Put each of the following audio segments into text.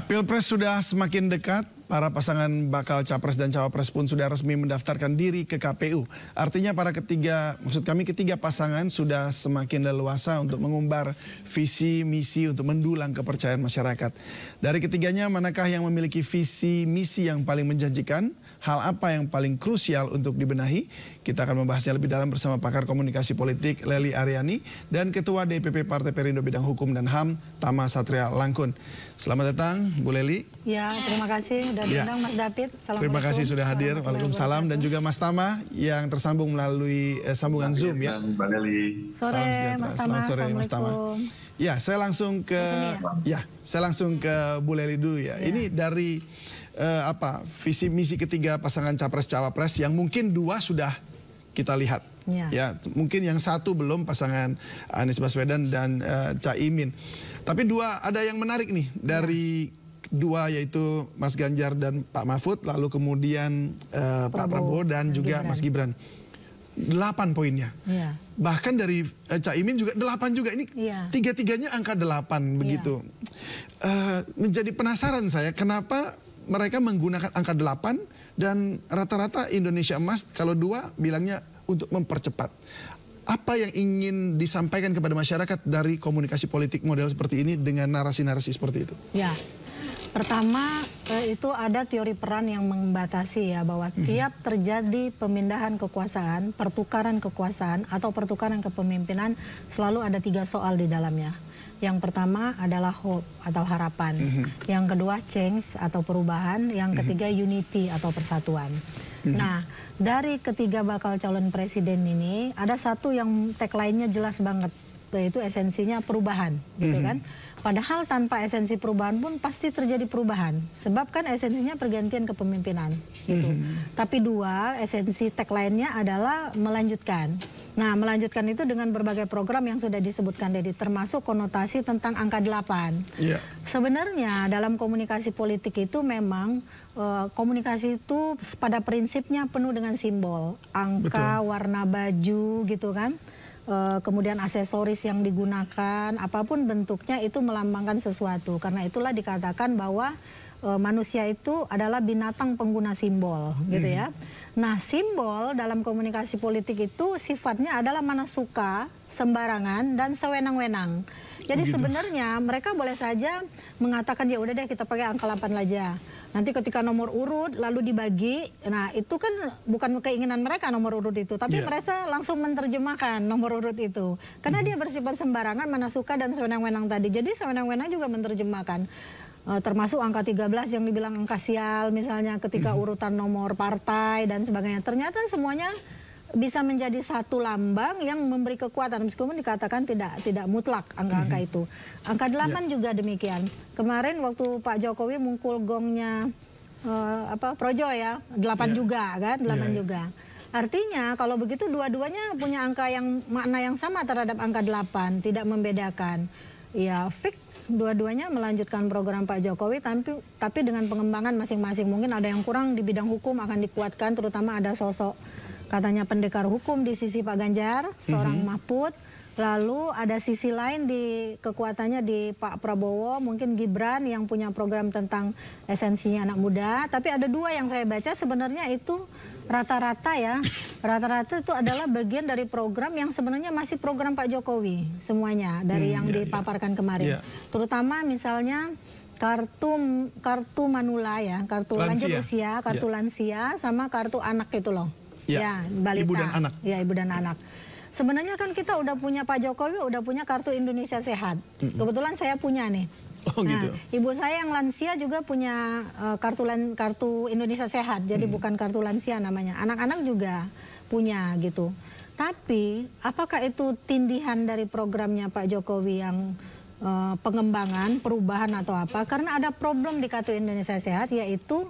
Pilpres sudah semakin dekat, para pasangan bakal capres dan cawapres pun sudah resmi mendaftarkan diri ke KPU. Artinya ketiga pasangan sudah semakin leluasa untuk mengumbar visi misi untuk mendulang kepercayaan masyarakat. Dari ketiganya, manakah yang memiliki visi misi yang paling menjanjikan? Hal apa yang paling krusial untuk dibenahi? Kita akan membahasnya lebih dalam bersama pakar komunikasi politik Lely Aryani dan Ketua DPP Partai Perindo Bidang Hukum dan HAM Tama Satria Langkun. Selamat datang Bu Lely. Ya, terima kasih sudah diundang Mas David. Terima kasih sudah hadir. Waalaikumsalam. Dan juga Mas Tama yang tersambung melalui sambungan Zoom ya. Mbak Lely. Sore Mas Tama. Sore Mas Tama. Ya, saya langsung ke Bu Lely dulu ya. Ini dari visi misi ketiga pasangan capres cawapres yang mungkin dua sudah kita lihat. Ya, mungkin yang satu belum, pasangan Anies Baswedan dan Caimin. Tapi dua ada yang menarik nih dari dua, yaitu Mas Ganjar dan Pak Mahfud, lalu kemudian Pak Prabowo dan juga Mas Gibran. 8 poinnya. Bahkan dari Caimin juga 8 juga. Ini tiga-tiganya angka 8 begitu. Menjadi penasaran saya kenapa mereka menggunakan angka 8 dan rata-rata Indonesia Emas kalau dua bilangnya untuk mempercepat. Apa yang ingin disampaikan kepada masyarakat dari komunikasi politik model seperti ini dengan narasi-narasi seperti itu? Ya, pertama itu ada teori peran yang membatasi ya, bahwa tiap terjadi pemindahan kekuasaan, pertukaran kekuasaan atau pertukaran kepemimpinan selalu ada 3 soal di dalamnya. Yang pertama adalah hope atau harapan. Yang kedua change atau perubahan. Yang ketiga unity atau persatuan. Nah, dari ketiga bakal calon presiden ini ada satu yang tagline-nya jelas banget, yaitu esensinya perubahan, gitu kan. Padahal tanpa esensi perubahan pun pasti terjadi perubahan, sebab kan esensinya pergantian kepemimpinan, gitu. Tapi dua, esensi tagline-nya adalah melanjutkan. Nah, melanjutkan itu dengan berbagai program yang sudah disebutkan tadi, termasuk konotasi tentang angka 8. Sebenarnya dalam komunikasi politik itu memang komunikasi itu pada prinsipnya penuh dengan simbol, angka, warna baju, gitu kan. Kemudian aksesoris yang digunakan, apapun bentuknya itu melambangkan sesuatu. Karena itulah dikatakan bahwa manusia itu adalah binatang pengguna simbol, gitu ya. Nah, simbol dalam komunikasi politik itu sifatnya adalah mana suka, sembarangan, dan sewenang-wenang. Jadi sebenarnya mereka boleh saja mengatakan ya udah deh kita pakai angka 8 aja. Nanti ketika nomor urut lalu dibagi, nah itu kan bukan keinginan mereka nomor urut itu, tapi mereka langsung menerjemahkan nomor urut itu. Karena dia bersifat sembarangan, mana suka, dan sewenang-wenang tadi. Jadi sewenang-wenang juga menerjemahkan. Termasuk angka 13 yang dibilang angka sial misalnya ketika urutan nomor partai dan sebagainya. Ternyata semuanya bisa menjadi satu lambang yang memberi kekuatan, meskipun dikatakan tidak mutlak angka-angka itu. Angka 8 juga demikian. Kemarin waktu Pak Jokowi mungkul gongnya Projo ya, 8 juga kan, 8 juga. Artinya kalau begitu dua-duanya punya angka yang makna yang sama terhadap angka 8, tidak membedakan. Ya fix dua-duanya melanjutkan program Pak Jokowi, tapi dengan pengembangan masing-masing. Mungkin ada yang kurang di bidang hukum akan dikuatkan, terutama ada sosok katanya pendekar hukum di sisi Pak Ganjar, seorang Mahfud. Lalu ada sisi lain di kekuatannya di Pak Prabowo, mungkin Gibran yang punya program tentang esensinya anak muda. Tapi ada dua yang saya baca sebenarnya itu rata-rata ya, rata-rata itu adalah bagian dari program yang sebenarnya masih program Pak Jokowi semuanya dari yang dipaparkan kemarin. Terutama misalnya kartu manula ya, kartu lanjut usia, kartu lansia, sama kartu anak itu loh. Ya, balita. Ibu dan anak. Ya, ibu dan anak. Sebenarnya kan kita udah punya, Pak Jokowi udah punya kartu Indonesia Sehat. Kebetulan saya punya nih. Gitu. Ibu saya yang lansia juga punya kartu Indonesia Sehat. Jadi bukan kartu lansia namanya. Anak-anak juga punya gitu. Tapi apakah itu tindihan dari programnya Pak Jokowi yang pengembangan, perubahan atau apa? Karena ada problem di kartu Indonesia Sehat, yaitu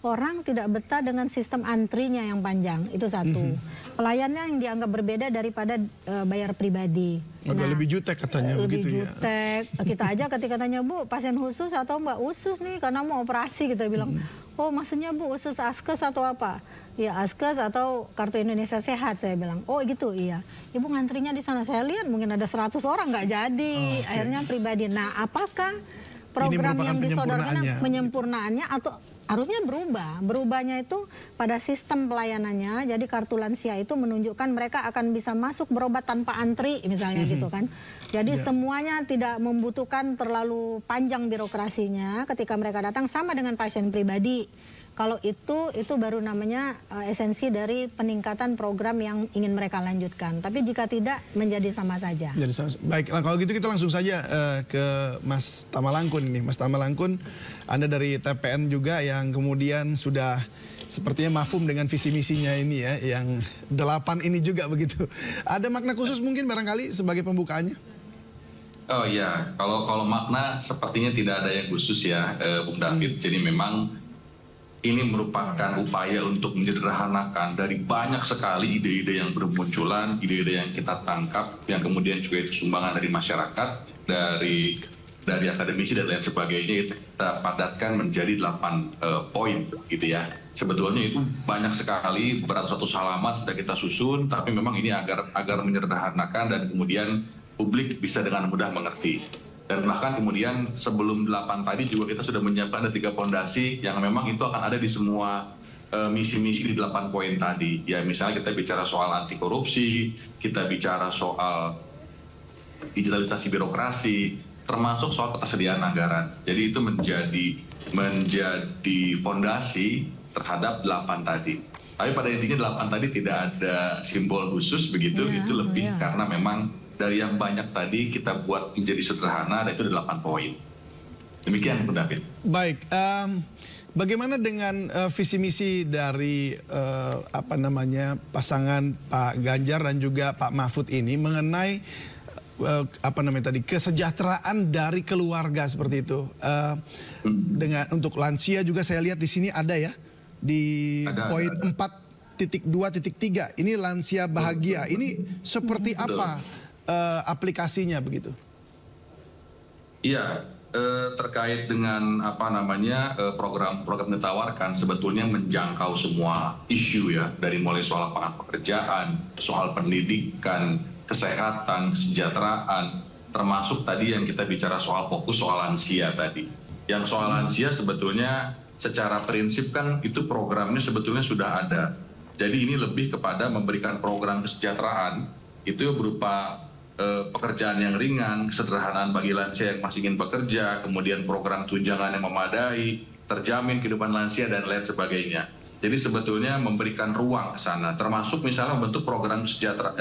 orang tidak betah dengan sistem antrinya yang panjang. Itu satu. Pelayannya yang dianggap berbeda daripada bayar pribadi. Agak lebih jutek katanya begitu ya. Lebih jutek. Kita aja ketika tanya, Bu, pasien khusus atau Mbak usus nih karena mau operasi, kita bilang, oh maksudnya Bu usus askes atau apa? Ya askes atau kartu Indonesia Sehat, saya bilang. Oh gitu, iya. Ibu ngantrinya di sana, saya lihat mungkin ada 100 orang nggak jadi. Akhirnya pribadi. Nah, apakah program yang disodorkan penyempurnaannya atau harusnya berubah. Berubahnya itu pada sistem pelayanannya. Jadi kartu lansia itu menunjukkan mereka akan bisa masuk berobat tanpa antri misalnya gitu kan. Jadi semuanya tidak membutuhkan terlalu panjang birokrasinya ketika mereka datang, sama dengan pasien pribadi. Kalau itu baru namanya esensi dari peningkatan program yang ingin mereka lanjutkan. Tapi jika tidak, menjadi sama saja. Baik, kalau gitu kita langsung saja ke Mas Tamalangkun ini. Mas Tamalangkun, Anda dari TPN juga yang kemudian sudah sepertinya mafhum dengan visi misinya ini ya, yang 8 ini juga begitu. Ada makna khusus mungkin barangkali sebagai pembukaannya? Oh iya, kalau makna sepertinya tidak ada yang khusus ya, Bung David. Jadi memang ini merupakan upaya untuk menyederhanakan dari banyak sekali ide-ide yang bermunculan, ide-ide yang kita tangkap, yang kemudian juga itu sumbangan dari masyarakat, dari akademisi dan lain sebagainya, itu kita padatkan menjadi 8 poin gitu ya. Sebetulnya itu banyak sekali, beratus-ratus halaman sudah kita susun, tapi memang ini agar menyederhanakan dan kemudian publik bisa dengan mudah mengerti. Dan bahkan kemudian sebelum 8 tadi juga kita sudah menyiapkan ada 3 fondasi yang memang itu akan ada di semua misi-misi di 8 poin tadi. Ya misalnya kita bicara soal anti korupsi, kita bicara soal digitalisasi birokrasi, termasuk soal ketersediaan anggaran. Jadi itu menjadi fondasi terhadap 8 tadi. Tapi pada intinya 8 tadi tidak ada simbol khusus begitu, itu lebih karena memang dari yang banyak tadi kita buat menjadi sederhana, dan itu 8 poin. Demikian, Bung David. Baik, bagaimana dengan visi misi dari pasangan Pak Ganjar dan juga Pak Mahfud ini mengenai kesejahteraan dari keluarga seperti itu? Untuk lansia juga saya lihat di sini ada ya, di poin 4.2.3 ini lansia bahagia. Ini seperti apa aplikasinya begitu? Iya, terkait dengan program-program ditawarkan sebetulnya menjangkau semua isu ya, dari mulai soal lapangan pekerjaan, soal pendidikan, kesehatan, kesejahteraan, termasuk tadi yang kita bicara soal fokus soal lansia tadi. Yang soal lansia sebetulnya secara prinsip kan itu programnya sebetulnya sudah ada. Jadi ini lebih kepada memberikan program kesejahteraan itu berupa pekerjaan yang ringan, kesederhanaan bagi lansia yang masih ingin bekerja, kemudian program tunjangan yang memadai, terjamin kehidupan lansia dan lain sebagainya. Jadi sebetulnya memberikan ruang ke sana, termasuk misalnya membentuk program sejahtera,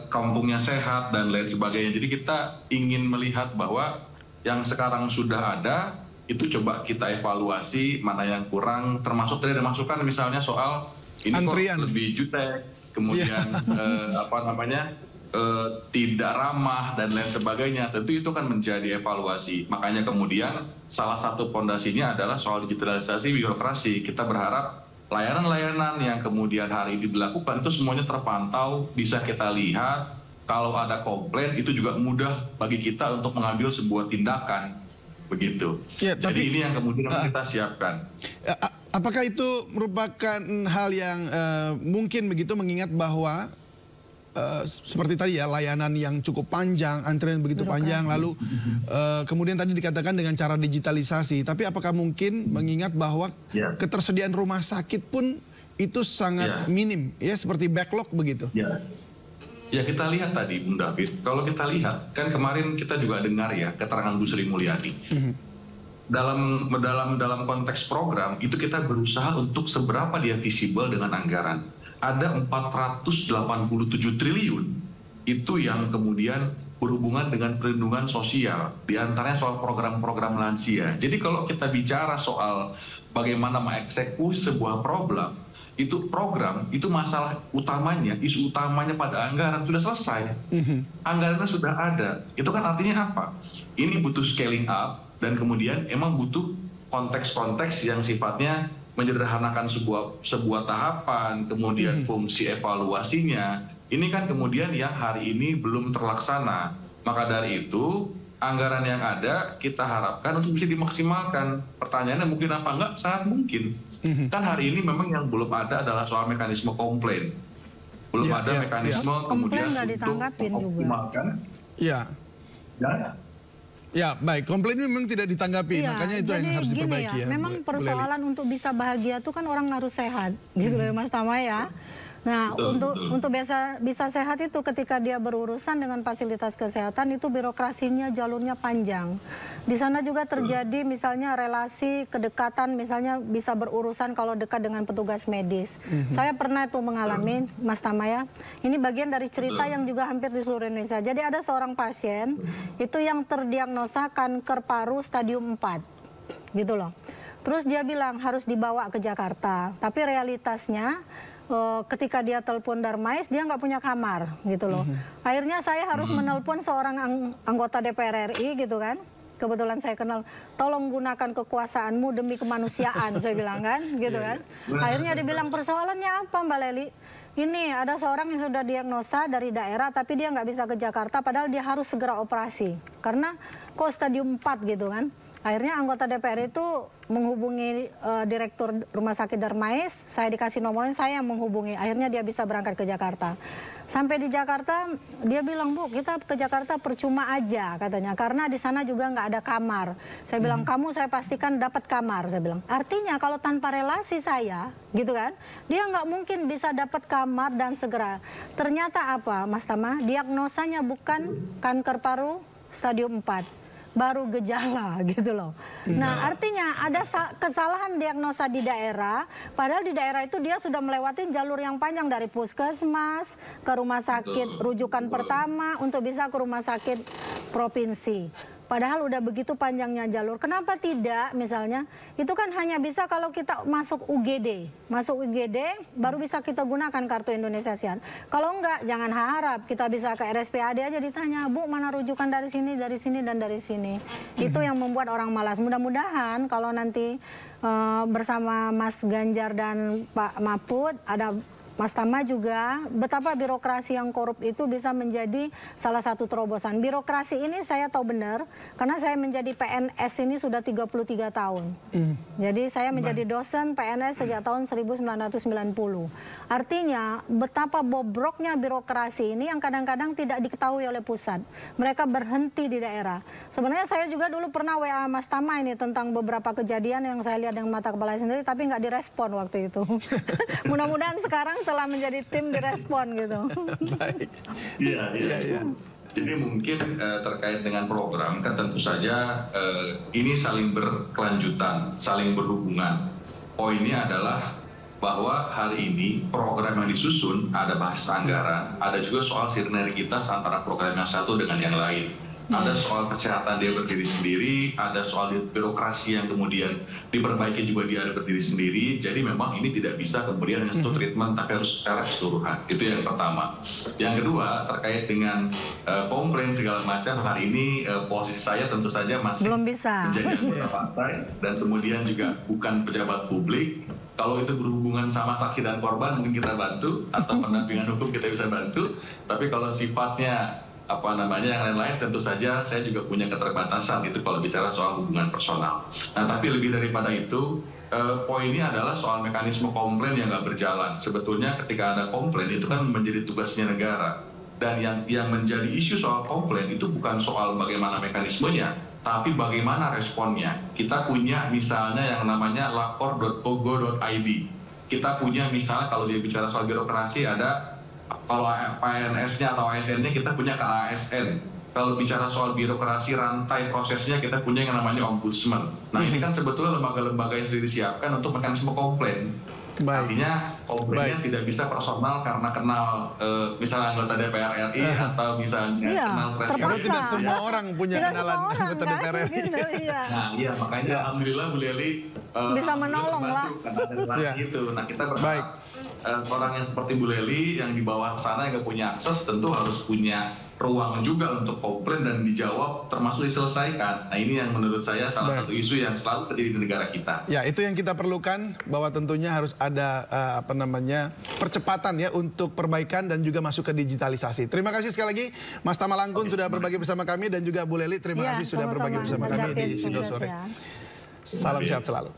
kampungnya sehat dan lain sebagainya. Jadi kita ingin melihat bahwa yang sekarang sudah ada itu coba kita evaluasi mana yang kurang, termasuk tadi ada masukan misalnya soal ini antrian kok lebih jutek. Kemudian tidak ramah dan lain sebagainya, tentu itu kan menjadi evaluasi. Makanya kemudian salah satu pondasinya adalah soal digitalisasi birokrasi. Kita berharap layanan-layanan yang kemudian hari ini dilakukan itu semuanya terpantau, bisa kita lihat. Kalau ada komplain itu juga mudah bagi kita untuk mengambil sebuah tindakan, begitu. Ya, jadi ini yang kemudian kita siapkan. Apakah itu merupakan hal yang mungkin begitu, mengingat bahwa seperti tadi ya, layanan yang cukup panjang, antrian begitu panjang, lalu kemudian tadi dikatakan dengan cara digitalisasi, tapi apakah mungkin mengingat bahwa ketersediaan rumah sakit pun itu sangat minim ya, seperti backlog begitu? Ya kita lihat tadi Bung David, kalau kita lihat kan kemarin kita juga dengar ya keterangan Bu Sri Mulyani. Dalam konteks program itu kita berusaha untuk seberapa dia visible dengan anggaran. Ada 487 triliun itu yang kemudian berhubungan dengan perlindungan sosial, diantaranya soal program-program lansia. Jadi kalau kita bicara soal bagaimana mengeksekusi sebuah program itu masalah utamanya, isu utamanya pada anggaran sudah selesai. Anggarannya sudah ada. Itu kan artinya apa? Ini butuh scaling up. Dan kemudian emang butuh konteks-konteks yang sifatnya menyederhanakan sebuah tahapan, kemudian fungsi evaluasinya. Ini kan kemudian yang hari ini belum terlaksana. Maka dari itu, anggaran yang ada kita harapkan untuk bisa dimaksimalkan. Pertanyaannya mungkin apa? Enggak, sangat mungkin. Kan hari ini memang yang belum ada adalah soal mekanisme komplain. Belum ada mekanisme kemudian komplain nggak ditanggapin juga. Ya. Ya, baik. Komplain memang tidak ditanggapi, makanya itu yang harus diperbaiki ya. Memang persoalan untuk bisa bahagia itu kan orang harus sehat, gitu loh Mas Tama ya. Nah, untuk bisa sehat itu ketika dia berurusan dengan fasilitas kesehatan itu birokrasinya jalurnya panjang. Di sana juga terjadi misalnya relasi kedekatan, misalnya bisa berurusan kalau dekat dengan petugas medis. Saya pernah itu mengalami, Mas Tama ya. Ini bagian dari cerita yang juga hampir di seluruh Indonesia. Jadi ada seorang pasien itu yang terdiagnosa kanker paru stadium 4, gitu loh. Terus dia bilang harus dibawa ke Jakarta, tapi realitasnya ketika dia telepon Darmais, dia nggak punya kamar, gitu loh. Akhirnya saya harus menelpon seorang anggota DPR RI, gitu kan. Kebetulan saya kenal, tolong gunakan kekuasaanmu demi kemanusiaan, saya bilang kan, gitu kan. Akhirnya dia bilang, persoalannya apa Mbak Leli? Ini ada seorang yang sudah diagnosa dari daerah, tapi dia nggak bisa ke Jakarta, padahal dia harus segera operasi. Karena kok stadium 4 gitu kan. Akhirnya anggota DPR itu menghubungi Direktur Rumah Sakit Darmais, saya dikasih nomornya, saya yang menghubungi. Akhirnya dia bisa berangkat ke Jakarta. Sampai di Jakarta, dia bilang, Bu, kita ke Jakarta percuma aja katanya, karena di sana juga nggak ada kamar. Saya bilang, kamu saya pastikan dapat kamar, saya bilang. Artinya kalau tanpa relasi saya, gitu kan, dia nggak mungkin bisa dapat kamar dan segera. Ternyata apa, Mas Tama? Diagnosanya bukan kanker paru stadium 4. Baru gejala gitu loh. Nah artinya ada kesalahan diagnosa di daerah, padahal di daerah itu dia sudah melewati jalur yang panjang dari puskesmas ke rumah sakit rujukan pertama untuk bisa ke rumah sakit provinsi. Padahal udah begitu panjangnya jalur. Kenapa tidak misalnya? Itu kan hanya bisa kalau kita masuk UGD. Masuk UGD baru bisa kita gunakan kartu Indonesia Sehat. Kalau enggak jangan harap kita bisa ke RSPAD aja ditanya, Bu mana rujukan dari sini, dan dari sini. Itu yang membuat orang malas. Mudah-mudahan kalau nanti bersama Mas Ganjar dan Pak Mahfud ada Mas Tama juga, betapa birokrasi yang korup itu bisa menjadi salah satu terobosan. Birokrasi ini saya tahu benar, karena saya menjadi PNS ini sudah 33 tahun. Jadi saya menjadi dosen PNS sejak tahun 1990. Artinya betapa bobroknya birokrasi ini yang kadang-kadang tidak diketahui oleh pusat. Mereka berhenti di daerah. Sebenarnya saya juga dulu pernah WA Mas Tama ini tentang beberapa kejadian yang saya lihat dengan mata kepala sendiri, tapi nggak direspon waktu itu. Mudah-mudahan sekarang telah menjadi tim direspon gitu. Baik. Iya. Jadi mungkin terkait dengan program kan tentu saja ini saling berkelanjutan, saling berhubungan. Poinnya adalah bahwa hari ini program yang disusun ada basis anggaran, ada juga soal sinergitas antara program yang satu dengan yang lain. Ada soal kesehatan dia berdiri sendiri, ada soal birokrasi yang kemudian diperbaiki juga dia berdiri sendiri. Jadi memang ini tidak bisa kemudian satu treatment tapi harus secara keseluruhan. Itu yang pertama. Yang kedua terkait dengan komplain segala macam, hari ini posisi saya tentu saja masih belum bisa menjadi anggota partai dan kemudian juga bukan pejabat publik. Kalau itu berhubungan sama saksi dan korban mungkin kita bantu, atau pendampingan hukum kita bisa bantu. Tapi kalau sifatnya yang lain-lain tentu saja saya juga punya keterbatasan itu kalau bicara soal hubungan personal. Nah tapi lebih daripada itu poinnya adalah soal mekanisme komplain yang nggak berjalan. Sebetulnya ketika ada komplain itu kan menjadi tugasnya negara, dan yang menjadi isu soal komplain itu bukan soal bagaimana mekanismenya, tapi bagaimana responnya. Kita punya misalnya yang namanya lapor.go.id. Kita punya misalnya kalau dia bicara soal birokrasi ada, kalau PNS-nya atau ASN-nya kita punya KASN. Kalau bicara soal birokrasi rantai prosesnya kita punya yang namanya ombudsman. Nah ini kan sebetulnya lembaga-lembaga yang sudah disiapkan untuk mekanisme komplain. Artinya komplainnya tidak bisa personal karena kenal misalnya anggota DPR RI atau misalnya kenal presiden. Karena tidak semua orang punya kenalan anggota DPR RI. Nah iya makanya alhamdulillah Bu Leli bisa menolong lah. Itu. Nah kita berharap orang yang seperti Bu Leli yang di bawah sana yang nggak punya akses tentu harus punya ruang juga untuk komplain dan dijawab termasuk diselesaikan. Nah ini yang menurut saya salah satu isu yang selalu terjadi di negara kita. Ya itu yang kita perlukan, bahwa tentunya harus ada percepatan ya untuk perbaikan dan juga masuk ke digitalisasi. Terima kasih sekali lagi Mas Tama Langkun sudah berbagi bersama kami, dan juga Bu Leli terima kasih sudah berbagi bersama kami di Sido Sore. Salam sehat selalu.